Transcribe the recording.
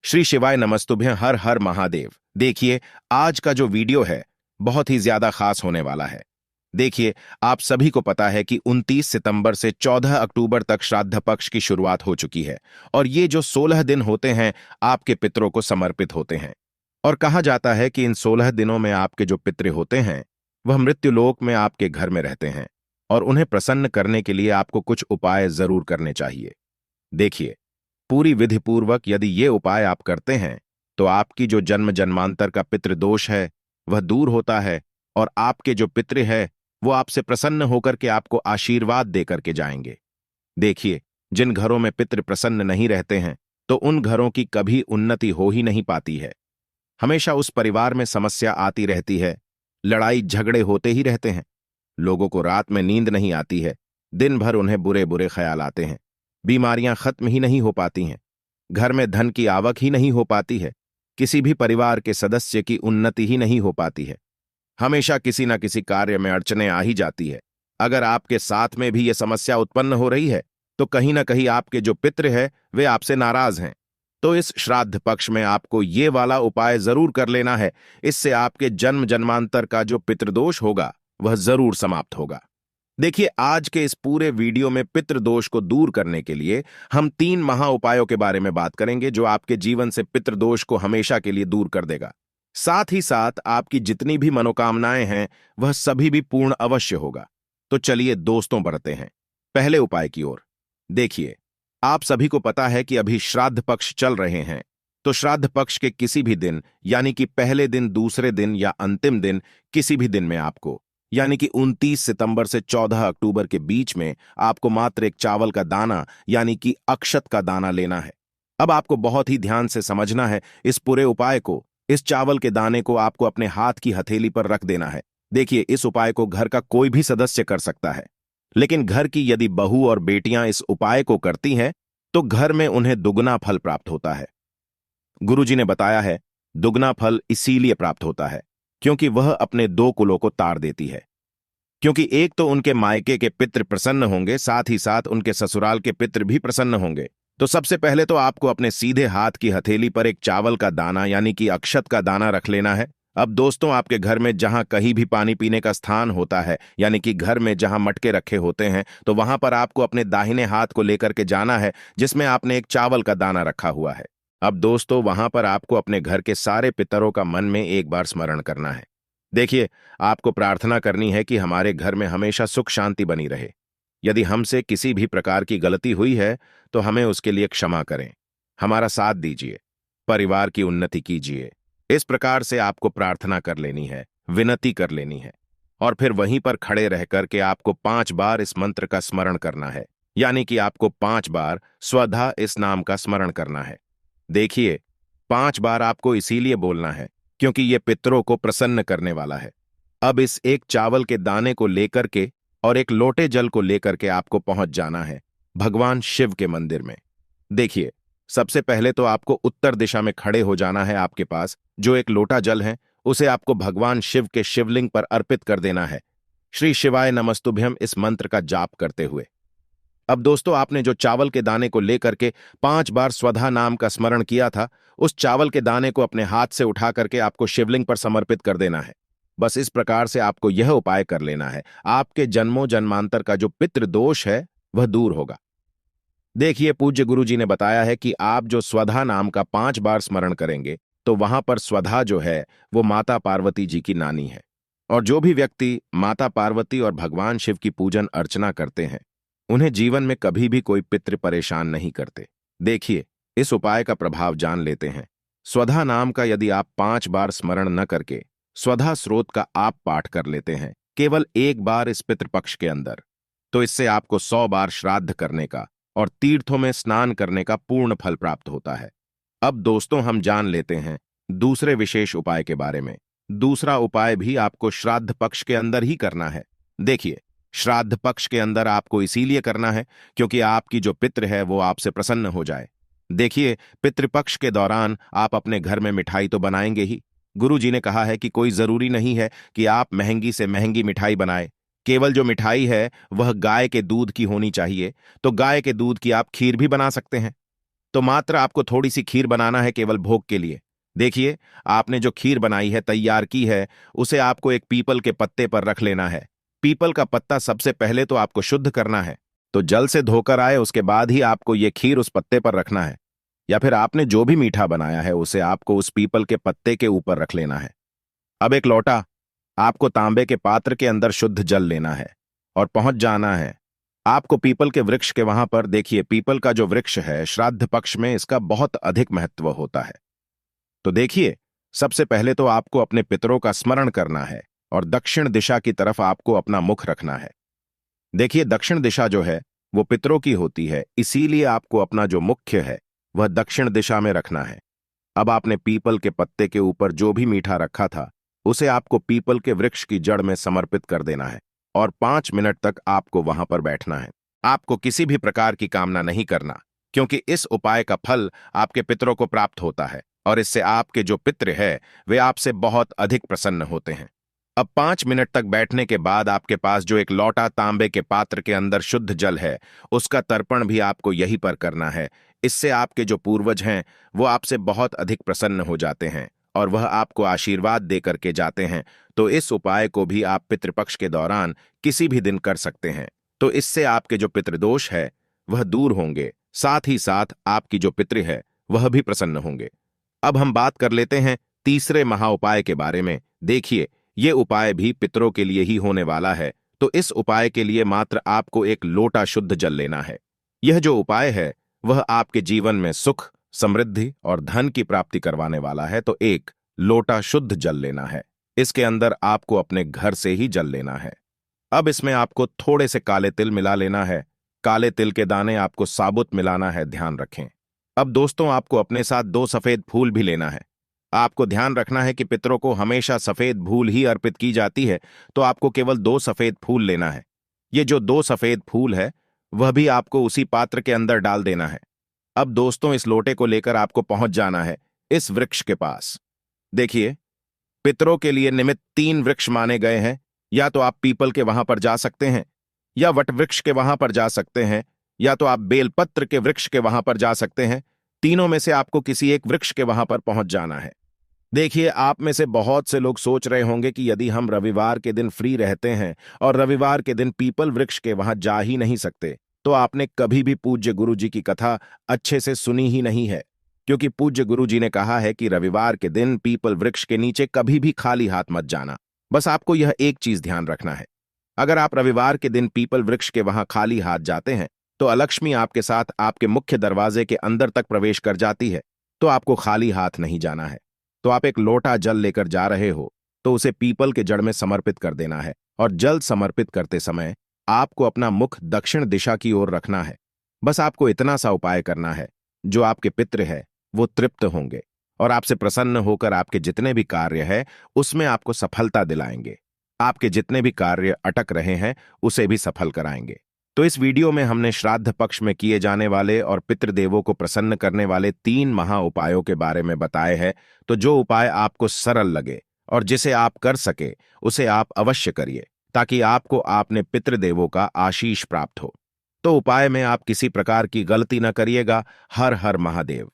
श्री शिवाय नमस्तुभ्यं। हर हर महादेव। देखिए, आज का जो वीडियो है बहुत ही ज्यादा खास होने वाला है। देखिए, आप सभी को पता है कि 29 सितंबर से 14 अक्टूबर तक श्राद्ध पक्ष की शुरुआत हो चुकी है और ये जो 16 दिन होते हैं आपके पितरों को समर्पित होते हैं। और कहा जाता है कि इन 16 दिनों में आपके जो पितृ होते हैं वह मृत्युलोक में आपके घर में रहते हैं और उन्हें प्रसन्न करने के लिए आपको कुछ उपाय जरूर करने चाहिए। देखिए, पूरी विधि पूर्वक यदि ये उपाय आप करते हैं तो आपकी जो जन्म जन्मांतर का पितृदोष है वह दूर होता है और आपके जो पितृ है वो आपसे प्रसन्न होकर के आपको आशीर्वाद देकर के जाएंगे। देखिए, जिन घरों में पितृ प्रसन्न नहीं रहते हैं तो उन घरों की कभी उन्नति हो ही नहीं पाती है। हमेशा उस परिवार में समस्या आती रहती है, लड़ाई झगड़े होते ही रहते हैं, लोगों को रात में नींद नहीं आती है, दिन भर उन्हें बुरे बुरे ख्याल आते हैं, बीमारियां खत्म ही नहीं हो पाती हैं, घर में धन की आवक ही नहीं हो पाती है, किसी भी परिवार के सदस्य की उन्नति ही नहीं हो पाती है। हमेशा किसी न किसी कार्य में अड़चने आ ही जाती है। अगर आपके साथ में भी यह समस्या उत्पन्न हो रही है तो कहीं ना कहीं आपके जो पितृ है वे आपसे नाराज हैं। तो इस श्राद्ध पक्ष में आपको ये वाला उपाय जरूर कर लेना है। इससे आपके जन्म जन्मांतर का जो पितृदोष होगा वह जरूर समाप्त होगा। देखिए, आज के इस पूरे वीडियो में पितृदोष को दूर करने के लिए हम 3 महा उपायों के बारे में बात करेंगे जो आपके जीवन से पितृदोष को हमेशा के लिए दूर कर देगा। साथ ही साथ आपकी जितनी भी मनोकामनाएं हैं वह सभी भी पूर्ण अवश्य होगा। तो चलिए दोस्तों, बढ़ते हैं पहले उपाय की ओर। देखिए, आप सभी को पता है कि अभी श्राद्ध पक्ष चल रहे हैं, तो श्राद्ध पक्ष के किसी भी दिन यानी कि पहले दिन, दूसरे दिन या अंतिम दिन, किसी भी दिन में आपको यानी कि 29 सितंबर से 14 अक्टूबर के बीच में आपको मात्र एक चावल का दाना यानी कि अक्षत का दाना लेना है। अब आपको बहुत ही ध्यान से समझना है इस पूरे उपाय को। इस चावल के दाने को आपको अपने हाथ की हथेली पर रख देना है। देखिए, इस उपाय को घर का कोई भी सदस्य कर सकता है, लेकिन घर की यदि बहू और बेटियां इस उपाय को करती हैं तो घर में उन्हें दुगना फल प्राप्त होता है। गुरुजी ने बताया है, दुगना फल इसीलिए प्राप्त होता है क्योंकि वह अपने 2 कुलों को तार देती है। क्योंकि एक तो उनके मायके के पितृ प्रसन्न होंगे, साथ ही साथ उनके ससुराल के पितृ भी प्रसन्न होंगे। तो सबसे पहले तो आपको अपने सीधे हाथ की हथेली पर एक चावल का दाना यानी कि अक्षत का दाना रख लेना है। अब दोस्तों, आपके घर में जहां कहीं भी पानी पीने का स्थान होता है यानी कि घर में जहां मटके रखे होते हैं तो वहां पर आपको अपने दाहिने हाथ को लेकर के जाना है जिसमें आपने एक चावल का दाना रखा हुआ है। अब दोस्तों, वहां पर आपको अपने घर के सारे पितरों का मन में एक बार स्मरण करना है। देखिए, आपको प्रार्थना करनी है कि हमारे घर में हमेशा सुख शांति बनी रहे। यदि हमसे किसी भी प्रकार की गलती हुई है तो हमें उसके लिए क्षमा करें, हमारा साथ दीजिए, परिवार की उन्नति कीजिए। इस प्रकार से आपको प्रार्थना कर लेनी है, विनती कर लेनी है और फिर वहीं पर खड़े रह करके आपको 5 बार इस मंत्र का स्मरण करना है, यानी कि आपको 5 बार स्वधा इस नाम का स्मरण करना है। देखिए, 5 बार आपको इसीलिए बोलना है क्योंकि यह पितरों को प्रसन्न करने वाला है। अब इस एक चावल के दाने को लेकर के और एक लोटे जल को लेकर के आपको पहुंच जाना है भगवान शिव के मंदिर में। देखिए, सबसे पहले तो आपको उत्तर दिशा में खड़े हो जाना है। आपके पास जो एक लोटा जल है उसे आपको भगवान शिव के शिवलिंग पर अर्पित कर देना है, श्री शिवाय नमस्तुभ्यम इस मंत्र का जाप करते हुए। अब दोस्तों, आपने जो चावल के दाने को लेकर के 5 बार स्वधा नाम का स्मरण किया था, उस चावल के दाने को अपने हाथ से उठा करके आपको शिवलिंग पर समर्पित कर देना है। बस इस प्रकार से आपको यह उपाय कर लेना है, आपके जन्मों जन्मांतर का जो पितृदोष है वह दूर होगा। देखिए, पूज्य गुरुजी ने बताया है कि आप जो स्वधा नाम का 5 बार स्मरण करेंगे तो वहां पर स्वधा जो है वो माता पार्वती जी की नानी है। और जो भी व्यक्ति माता पार्वती और भगवान शिव की पूजन अर्चना करते हैं उन्हें जीवन में कभी भी कोई पितृ परेशान नहीं करते। देखिए, इस उपाय का प्रभाव जान लेते हैं। स्वधा नाम का यदि आप 5 बार स्मरण न करके स्वधा स्रोत का आप पाठ कर लेते हैं केवल एक बार इस पितृपक्ष के अंदर, तो इससे आपको 100 बार श्राद्ध करने का और तीर्थों में स्नान करने का पूर्ण फल प्राप्त होता है। अब दोस्तों, हम जान लेते हैं दूसरे विशेष उपाय के बारे में। दूसरा उपाय भी आपको श्राद्ध पक्ष के अंदर ही करना है। देखिए, श्राद्ध पक्ष के अंदर आपको इसीलिए करना है क्योंकि आपकी जो पितृ है वो आपसे प्रसन्न हो जाए। देखिए, पितृपक्ष के दौरान आप अपने घर में मिठाई तो बनाएंगे ही। गुरु जी ने कहा है कि कोई जरूरी नहीं है कि आप महंगी से महंगी मिठाई बनाएं। केवल जो मिठाई है वह गाय के दूध की होनी चाहिए, तो गाय के दूध की आप खीर भी बना सकते हैं। तो मात्र आपको थोड़ी सी खीर बनाना है केवल भोग के लिए। देखिए, आपने जो खीर बनाई है, तैयार की है, उसे आपको एक पीपल के पत्ते पर रख लेना है। पीपल का पत्ता सबसे पहले तो आपको शुद्ध करना है, तो जल से धोकर आए उसके बाद ही आपको ये खीर उस पत्ते पर रखना है। या फिर आपने जो भी मीठा बनाया है उसे आपको उस पीपल के पत्ते के ऊपर रख लेना है। अब एक लोटा आपको तांबे के पात्र के अंदर शुद्ध जल लेना है और पहुंच जाना है आपको पीपल के वृक्ष के वहां पर। देखिए, पीपल का जो वृक्ष है, श्राद्ध पक्ष में इसका बहुत अधिक महत्व होता है। तो देखिए, सबसे पहले तो आपको अपने पितरों का स्मरण करना है और दक्षिण दिशा की तरफ आपको अपना मुख रखना है। देखिए, दक्षिण दिशा जो है वो पितरों की होती है, इसीलिए आपको अपना जो मुख्य है वह दक्षिण दिशा में रखना है। अब आपने पीपल के पत्ते के ऊपर जो भी मीठा रखा था उसे आपको पीपल के वृक्ष की जड़ में समर्पित कर देना है और 5 मिनट तक आपको वहां पर बैठना है। आपको किसी भी प्रकार की कामना नहीं करना, क्योंकि इस उपाय का फल आपके पितरों को प्राप्त होता है और इससे आपके जो पितृ है वे आपसे बहुत अधिक प्रसन्न होते हैं। अब 5 मिनट तक बैठने के बाद आपके पास जो एक लौटा तांबे के पात्र के अंदर शुद्ध जल है उसका तर्पण भी आपको यहीं पर करना है। इससे आपके जो पूर्वज हैं वो आपसे बहुत अधिक प्रसन्न हो जाते हैं और वह आपको आशीर्वाद दे करके जाते हैं। तो इस उपाय को भी आप पितृपक्ष के दौरान किसी भी दिन कर सकते हैं। तो इससे आपके जो पितृदोष है वह दूर होंगे, साथ ही साथ आपकी जो पितृ है वह भी प्रसन्न होंगे। अब हम बात कर लेते हैं तीसरे महाउपाय के बारे में। देखिए, ये उपाय भी पितरों के लिए ही होने वाला है। तो इस उपाय के लिए मात्र आपको एक लोटा शुद्ध जल लेना है। यह जो उपाय है वह आपके जीवन में सुख, समृद्धि और धन की प्राप्ति करवाने वाला है। तो एक लोटा शुद्ध जल लेना है। इसके अंदर आपको अपने घर से ही जल लेना है। अब इसमें आपको थोड़े से काले तिल मिला लेना है। काले तिल के दाने आपको साबुत मिलाना है, ध्यान रखें। अब दोस्तों, आपको अपने साथ 2 सफेद फूल भी लेना है। आपको ध्यान रखना है कि पितरों को हमेशा सफेद फूल ही अर्पित की जाती है, तो आपको केवल 2 सफेद फूल लेना है। ये जो 2 सफेद फूल है वह भी आपको उसी पात्र के अंदर डाल देना है। अब दोस्तों, इस लोटे को लेकर आपको पहुंच जाना है इस वृक्ष के पास। देखिए, पितरों के लिए निमित्त 3 वृक्ष माने गए हैं। या तो आप पीपल के वहां पर जा सकते हैं, या वट वृक्ष के वहां पर जा सकते हैं, या तो आप बेलपत्र के वृक्ष के वहां पर जा सकते हैं। तीनों में से आपको किसी एक वृक्ष के वहां पर पहुंच जाना है। देखिए, आप में से बहुत से लोग सोच रहे होंगे कि यदि हम रविवार के दिन फ्री रहते हैं और रविवार के दिन पीपल वृक्ष के वहां जा ही नहीं सकते, तो आपने कभी भी पूज्य गुरु जी की कथा अच्छे से सुनी ही नहीं है। क्योंकि पूज्य गुरु जी ने कहा है कि रविवार के दिन पीपल वृक्ष के नीचे कभी भी खाली हाथ मत जाना। बस आपको यह एक चीज ध्यान रखना है, अगर आप रविवार के दिन पीपल वृक्ष के वहां खाली हाथ जाते हैं तो अलक्ष्मी आपके साथ आपके मुख्य दरवाजे के अंदर तक प्रवेश कर जाती है। तो आपको खाली हाथ नहीं जाना है। तो आप एक लोटा जल लेकर जा रहे हो तो उसे पीपल के जड़ में समर्पित कर देना है और जल समर्पित करते समय आपको अपना मुख दक्षिण दिशा की ओर रखना है। बस आपको इतना सा उपाय करना है, जो आपके पितृ है वो तृप्त होंगे और आपसे प्रसन्न होकर आपके जितने भी कार्य है उसमें आपको सफलता दिलाएंगे। आपके जितने भी कार्य अटक रहे हैं उसे भी सफल कराएंगे। तो इस वीडियो में हमने श्राद्ध पक्ष में किए जाने वाले और पितृदेवों को प्रसन्न करने वाले 3 महा उपायों के बारे में बताए हैं। तो जो उपाय आपको सरल लगे और जिसे आप कर सके उसे आप अवश्य करिए, ताकि आपको आपने पितृदेवों का आशीष प्राप्त हो। तो उपाय में आप किसी प्रकार की गलती न करिएगा। हर हर महादेव।